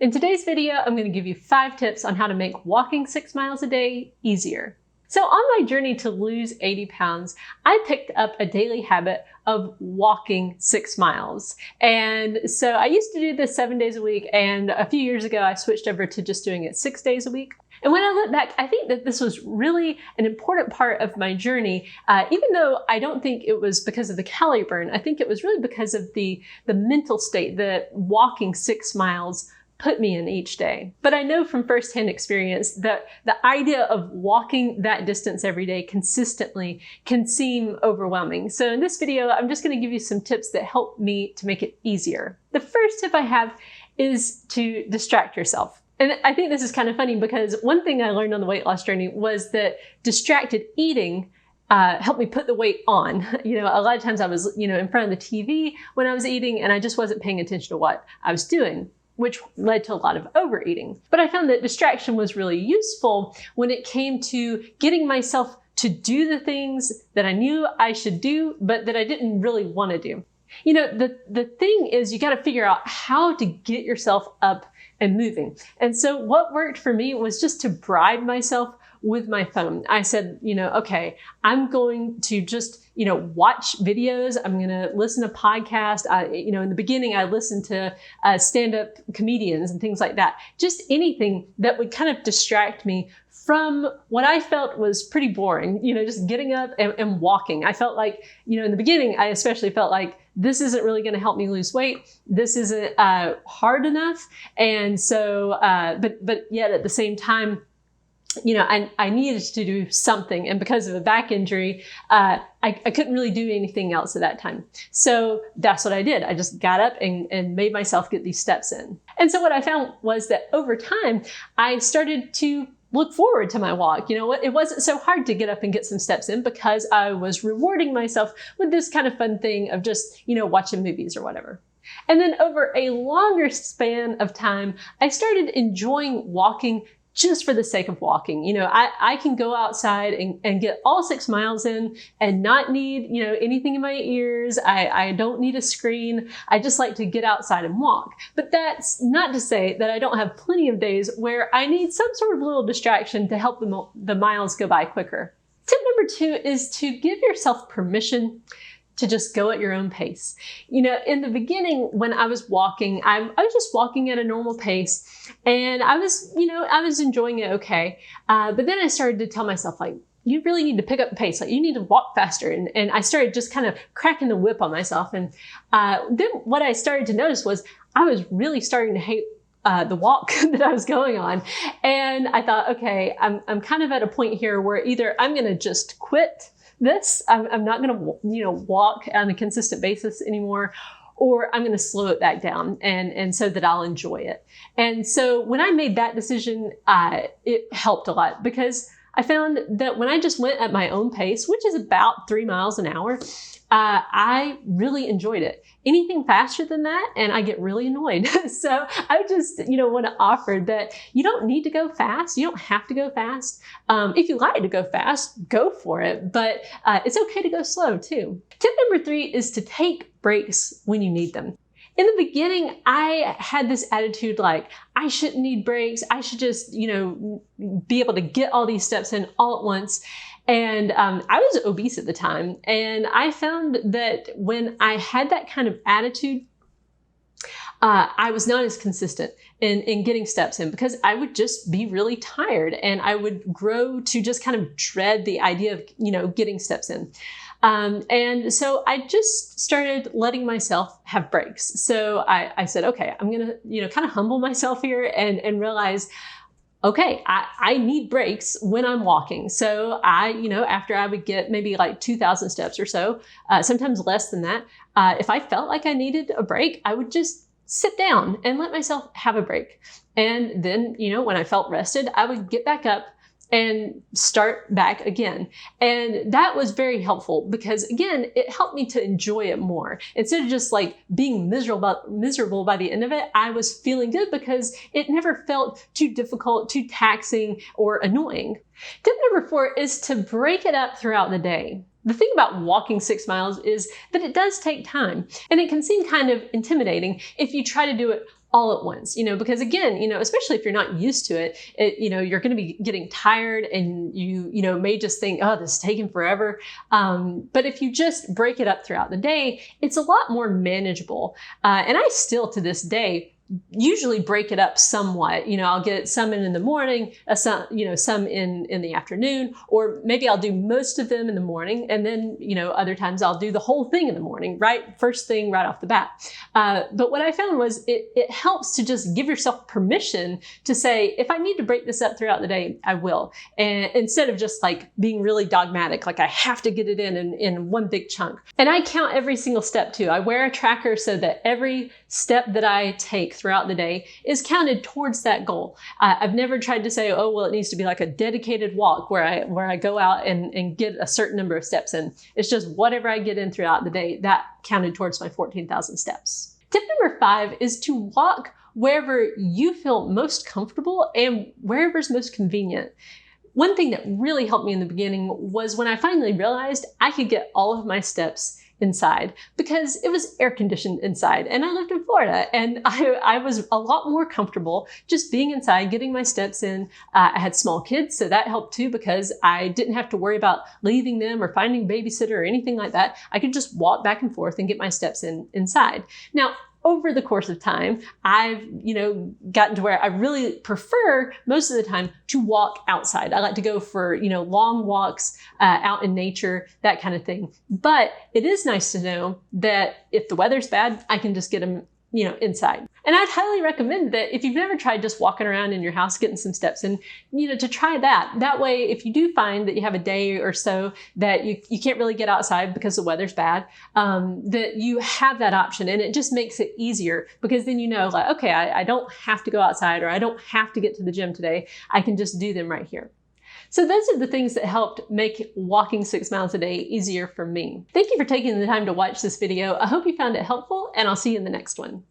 In today's video, I'm going to give you 5 tips on how to make walking 6 miles a day easier. So on my journey to lose 80 pounds, I picked up a daily habit of walking 6 miles. And so I used to do this 7 days a week, and a few years ago I switched over to just doing it 6 days a week. And when I look back, I think that this was really an important part of my journey, even though I don't think it was because of the calorie burn. I think it was really because of the mental state that walking 6 miles put me in each day. But I know from firsthand experience that the idea of walking that distance every day consistently can seem overwhelming. So in this video, I'm just going to give you some tips that help me to make it easier. The first tip I have is to distract yourself. And I think this is kind of funny because one thing I learned on the weight loss journey was that distracted eating helped me put the weight on. A lot of times I was, in front of the TV when I was eating and I just wasn't paying attention to what I was doing, which led to a lot of overeating. But I found that distraction was really useful when it came to getting myself to do the things that I knew I should do, but that I didn't really want to do. The thing is you got to figure out how to get yourself up and moving. And so what worked for me was just to bribe myself with my phone. I said, okay, I'm going to just, watch videos. I'm going to listen to podcasts. In the beginning, I listened to stand-up comedians and things like that. Just anything that would kind of distract me from what I felt was pretty boring, just getting up and walking. I felt like, in the beginning, I especially felt like this isn't really going to help me lose weight. This isn't hard enough. And so, but yet at the same time, I needed to do something. And because of a back injury, I couldn't really do anything else at that time. So that's what I did. I just got up and made myself get these steps in. And so what I found was that over time, I started to look forward to my walk. It wasn't so hard to get up and get some steps in because I was rewarding myself with this kind of fun thing of just, watching movies or whatever. And then over a longer span of time, I started enjoying walking just for the sake of walking. I can go outside and get all 6 miles in and not need, anything in my ears. I don't need a screen. I just like to get outside and walk. But that's not to say that I don't have plenty of days where I need some sort of little distraction to help the miles go by quicker. Tip number 2 is to give yourself permission to just go at your own pace. In the beginning, when I was walking, I was just walking at a normal pace and I was enjoying it okay. But then I started to tell myself, you really need to pick up the pace. You need to walk faster. And I started just kind of cracking the whip on myself. And then what I started to notice was I was really starting to hate the walk that I was going on. And I thought, okay, I'm kind of at a point here where either I'm going to just quit this, I'm not going to, walk on a consistent basis anymore, or I'm going to slow it back down and so that I'll enjoy it. And so when I made that decision, it helped a lot because I found that when I just went at my own pace, which is about 3 miles an hour, I really enjoyed it. Anything faster than that, and I get really annoyed. So I just, want to offer that you don't need to go fast. You don't have to go fast. If you like to go fast, go for it. But it's okay to go slow too. Tip number 3 is to take breaks when you need them. In the beginning, I had this attitude like, I shouldn't need breaks. I should just, be able to get all these steps in all at once. And I was obese at the time. And I found that when I had that kind of attitude, I was not as consistent in getting steps in because I would just be really tired and I would grow to just kind of dread the idea of, getting steps in. And so I just started letting myself have breaks. So I said, okay, I'm going to, kind of humble myself here and realize, okay, I need breaks when I'm walking. So after I would get maybe like 2,000 steps or so, sometimes less than that, if I felt like I needed a break, I would just sit down and let myself have a break. And then, when I felt rested, I would get back up and start back again. And that was very helpful because again, it helped me to enjoy it more. Instead of just being miserable by the end of it, I was feeling good because it never felt too difficult, too taxing, or annoying. Tip number 4 is to break it up throughout the day. The thing about walking 6 miles is that it does take time, and it can seem kind of intimidating if you try to do it all at once, because again, especially if you're not used to it, you're going to be getting tired and you may just think, oh, this is taking forever. But if you just break it up throughout the day, it's a lot more manageable. And I still to this day usually break it up somewhat. I'll get some in the morning, some in the afternoon, or maybe I'll do most of them in the morning. And then, other times I'll do the whole thing in the morning, right? First thing right off the bat. But what I found was it helps to just give yourself permission to say, if I need to break this up throughout the day, I will. And instead of just like being really dogmatic, like I have to get it in one big chunk. And I count every single step too. I wear a tracker so that every step that I take throughout the day is counted towards that goal. I've never tried to say, oh, well, it needs to be like a dedicated walk where I go out and get a certain number of steps in. It's just whatever I get in throughout the day, that counted towards my 14,000 steps. Tip number 5 is to walk wherever you feel most comfortable and wherever's most convenient. One thing that really helped me in the beginning was when I finally realized I could get all of my steps inside because it was air conditioned inside and I lived in Florida and I was a lot more comfortable just being inside, getting my steps in. I had small kids, so that helped too because I didn't have to worry about leaving them or finding a babysitter or anything like that. I could just walk back and forth and get my steps in inside. Now, over the course of time, I've, gotten to where I really prefer most of the time to walk outside. I like to go for, long walks out in nature, that kind of thing. But it is nice to know that if the weather's bad, I can just get them, inside. And I'd highly recommend that if you've never tried just walking around in your house, getting some steps in, to try that. That way, if you do find that you have a day or so that you can't really get outside because the weather's bad, that you have that option. And it just makes it easier because then like, okay, I don't have to go outside or I don't have to get to the gym today. I can just do them right here. So those are the things that helped make walking 6 miles a day easier for me. Thank you for taking the time to watch this video. I hope you found it helpful and I'll see you in the next one.